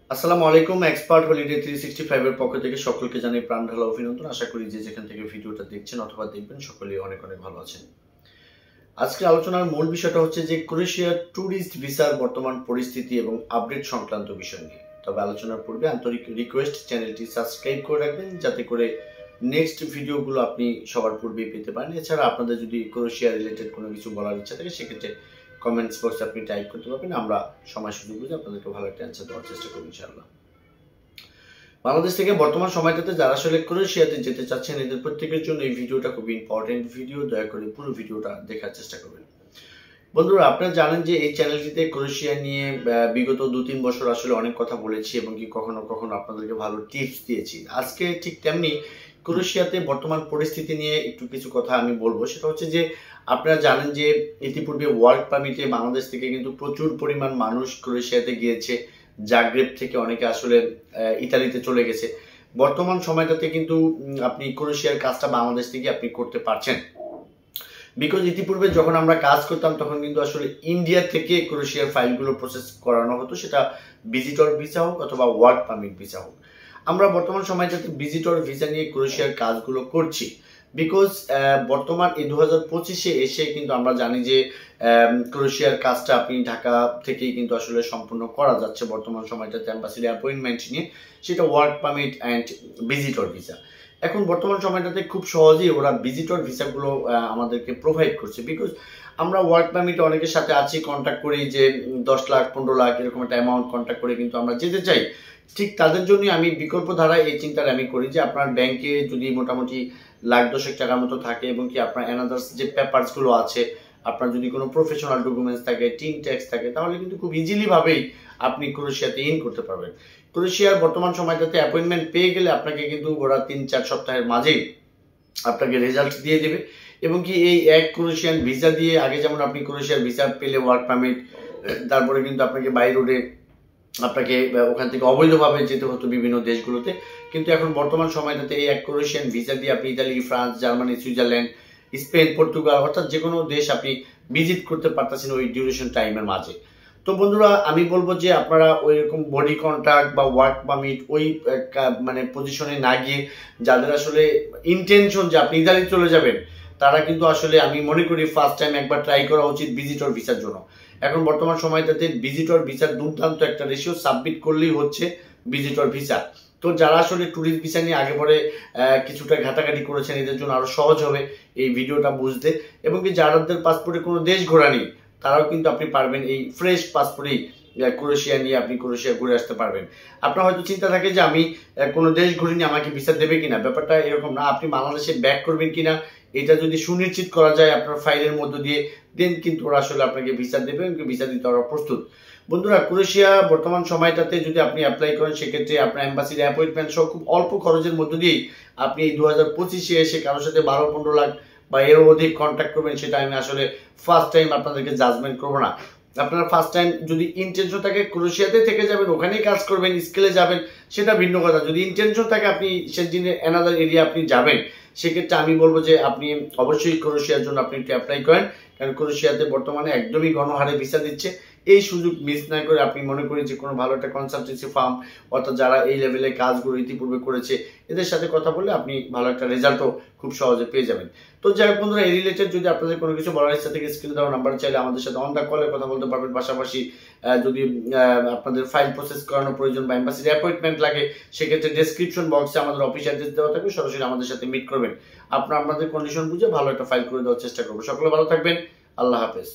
আসসালামু আলাইকুম। Expert holiday 365 এর পক্ষ থেকে সকলকে জানাই প্রাণ ঢালা অভিনন্দন। আশা করি যে যেখান থেকে ভিডিওটা দেখছেন অথবা দেখবেন সকলেই অনেক অনেক ভালো আছেন। আজকে আলোচনার মূল বিষয়টা হচ্ছে যে ক্রোয়েশিয়ার ট্যুরিস্ট ভিসার বর্তমান পরিস্থিতি এবং আপডেট সংক্রান্ত বিষয় নিয়ে। তবে আলোচনার পূর্বে আন্তরিক রিকোয়েস্ট চ্যানেলটি সাবস্ক্রাইব করে রাখবেন যাতে করে নেক্সট ভিডিওগুলো আপনি সবার পূর্বেই পেতে পারেন। এছাড়া আপনাদের যদি ক্রোয়েশিয়া রিলেটেড কোনো কিছু বলার ইচ্ছা থাকে সেক্ষেত্রে কমেন্টস বক্সে আপনি টাইপ করতে পারবেন। আমরা সময় সুযোগ বুঝে আপনাদেরকে ভালো একটা অ্যান্সার দেওয়ার চেষ্টা করব ইনশাআল্লাহ। বাংলাদেশ থেকে বর্তমান সময়টাতে যারা আসলে ক্রোয়েশিয়াতে যেতে চাচ্ছেন এদের প্রত্যেকের জন্য এই ভিডিওটা খুব ইম্পর্টেন্ট ভিডিও। দয়া করে পুরো ভিডিওটা দেখার চেষ্টা করবেন। বন্ধুরা, আপনারা জানেন যে এই চ্যানেলটিতে ক্রোয়েশিয়া নিয়ে বিগত 2-3 বছর আসলে অনেক কথা বলেছি এবং কি কখনো কখনো আপনাদেরকে ভালো টিপস দিয়েছি। আজকে ঠিক তেমনি ক্রোয়েশিয়াতে বর্তমান পরিস্থিতি নিয়ে একটু কিছু কথা আমি বলবো। সেটা হচ্ছে যে আপনারা জানেন যে ইতিপূর্বে ওয়ার্ক পারমিটে বাংলাদেশ থেকে কিন্তু প্রচুর পরিমাণ মানুষ ক্রোয়েশিয়াতে গিয়েছে। জাগ্রেব থেকে অনেকে আসলে ইতালিতে চলে গেছে। বর্তমান সময়টাতে কিন্তু আপনি ক্রোয়েশিয়ার কাজটা বাংলাদেশ থেকে আপনি করতে পারছেন। বিকজ ইতিপূর্বে যখন আমরা কাজ করতাম তখন কিন্তু আসলে ইন্ডিয়া থেকে ক্রোয়েশিয়ার ফাইলগুলো প্রসেস করানো হতো, সেটা ভিজিটর ভিসা হোক অথবা ওয়ার্ক পারমিট ভিসা হোক। আমরা বর্তমান সময়টাতে ভিজিটর ভিসা নিয়ে ক্রোয়েশিয়ার কাজগুলো করছি। বিকজ বর্তমান এই 2025-এ এসে কিন্তু আমরা জানি যে ক্রোয়েশিয়ার কাজটা আপনি ঢাকা থেকেই কিন্তু আসলে সম্পূর্ণ করা যাচ্ছে বর্তমান সময়টাতে অ্যাম্বাসিডার অ্যাপয়েন্টমেন্ট নিয়ে, সেটা work permit and visitor visa. এখন বর্তমান সময়টাতে খুব সহজেই ওরা ভিজিটর ভিসাগুলো আমাদেরকে প্রোভাইড করছে। বিকজ আমরা ওয়ার্ক পারমিটে অনেকের সাথে আছি, কন্ট্যাক্ট করি যে 10 লাখ 15 লাখ এরকম একটা অ্যামাউন্ট কন্ট্যাক্ট করে কিন্তু আমরা যেতে চাই। ঠিক তাদের জন্যই আমি বিকল্প ধারায় এই চিন্তাটা আমি করি যে আপনার ব্যাংকে যদি মোটামুটি লাখ 10 টাকার মতো থাকে এবং কি আপনার অ্যানাদার্স যে পেপারসগুলো আছে, আপনার যদি কোনো প্রফেশনাল ডকুমেন্টস থাকে, টিন ট্যাক্স থাকে, তাহলে কিন্তু খুব ইজিলি ভাবেই আপনি ক্রোয়েশিয়াতে ইন করতে পারবেন। ক্রোয়েশিয়ার বর্তমান সময়টাতে অ্যাপয়েন্টমেন্ট পেয়ে গেলে আপনাকে কিন্তু ওরা 3-4 সপ্তাহের মাঝেই আপনাকে রেজাল্ট দিয়ে দেবে এবং কি এই এক ক্রোয়েশিয়ান ভিসা দিয়ে আগে যেমন আপনি ক্রোয়েশিয়ার ভিসা পেলে ওয়ার্ক পারমিট, তারপরে কিন্তু আপনাকে বাই রোডে আপনাকে ওখান থেকে অবৈধভাবে যেতে হতো বিভিন্ন দেশগুলোতে, কিন্তু এখন বর্তমান সময়টাতে এই এক ক্রোয়েশিয়ান ভিসা দিয়ে আপনি Italy, France, Germany, Switzerland, Spain, Portugal অর্থাৎ যে কোনো দেশ আপনি ভিজিট করতে পারতেছেন ওই ডিউরেশন টাইমের মাঝে। তো বন্ধুরা, আমি বলবো যে আপনারা ওই রকম বডি কন্ট্রাক্ট বা ওয়ার্ক পারমিট ওই মানে পজিশনে না গিয়ে যাদের আসলে ইন্টেনশন যে আপনি ইতালি চলে যাবেন, তারা কিন্তু আসলে আমি মনে করি ফার্স্ট টাইম একবার ট্রাই করা উচিত ভিজিটর ভিসার জন্য। এখন বর্তমান সময়টাতে ভিজিটর ভিসার দুর্দান্ত একটা রেশিও, সাবমিট করলেই হচ্ছে ভিজিটর ভিসা। তো যারা আসলে ট্যুরিস্ট ভিসা নিয়ে আগে পরে কিছুটা ঘাটাঘাটি করেছেন এদের জন্য আরো সহজ হবে এই ভিডিওটা বুঝতে, এবং কি যাদের পাসপোর্টে কোনো দেশ ঘোরা নেই তারাও কিন্তু আপনি পারবেন এই ফ্রেশ পাসপোর্টেই ক্রোয়েশিয়া নিয়ে আপনি ক্রোয়েশিয়া ঘুরে আসতে পারবেন। আপনার হয়তো চিন্তা থাকে যে আমি কোনো দেশ ঘুরিনি, আমাকে ভিসা দেবে কিনা, ব্যাপারটা এরকম না। আপনি বাংলাদেশে ব্যাক করবেন কিনা এটা যদি সুনিশ্চিত করা যায় আপনার ফাইলের মধ্য দিয়ে, দেন কিন্তু ওরা আসলে আপনাকে ভিসা দেবে এবং ভিসা দিতে ওরা প্রস্তুত। বন্ধুরা, ক্রোয়েশিয়া বর্তমান সময়টাতে যদি আপনি অ্যাপ্লাই করেন সেক্ষেত্রে আপনার এম্বাসির অ্যাপয়েন্টমেন্ট সহ খুব অল্প খরচের মধ্য দিয়েই আপনি এই 2025-এ এসে কারোর সাথে 12-15 লাখ বা এরও অধিক কন্ট্যাক্ট করবেন, সেটা আমি আসলে ফার্স্ট টাইম আপনাদেরকে জাজমেন্ট করবো না। আপনারা ফার্স্ট টাইম যদি ইন্টেনশন থাকে ক্রোয়েশিয়াতে থেকে যাবেন, ওখানেই কাজ করবেন, স্কেলে যাবেন, সেটা ভিন্ন কথা। যদি ইন্টেনশন থাকে আপনি সেদিনে অ্যানাদার এরিয়া আপনি যাবেন, সেক্ষেত্রে আমি বলবো যে আপনি অবশ্যই ক্রোয়েশিয়ার জন্য আপনি একটু অ্যাপ্লাই করেন, কারণ ক্রোয়েশিয়াতে বর্তমানে একদমই গণহারে ভিসা দিচ্ছে। এই সুযোগ মিস না করে আপনি মনে করি যে কোনো ভালো একটা কনসালটেন্সি ফার্ম অর্থাৎ যারা এই লেভেলে কাজগুলো ইতিপূর্বে করেছে এদের সাথে কথা বললে আপনি ভালো একটা রেজাল্টও খুব সহজে পেয়ে যাবেন। তো যাই হোক বন্ধুরা, এই রিলেটেড যদি আপনাদের কোনো কিছু বলার ইচ্ছা থেকে স্ক্রিনে দেওয়া নাম্বার চাইলে আমাদের সাথে অন দ্য কলে কথা বলতে পারবেন। পাশাপাশি যদি আপনাদের ফাইল প্রসেস করানোর প্রয়োজন বা এম্বাসির অ্যাপয়েন্টমেন্ট লাগে সেক্ষেত্রে ডেসক্রিপশন বক্সে আমাদের অফিস অ্যাড্রেস দেওয়া থাকবে, সরাসরি আমাদের সাথে মিট করবেন। আপনারা আপনাদের কন্ডিশন বুঝে ভালো একটা ফাইল করে দেওয়ার চেষ্টা করবো। সকলে ভালো থাকবেন, আল্লাহ হাফেজ।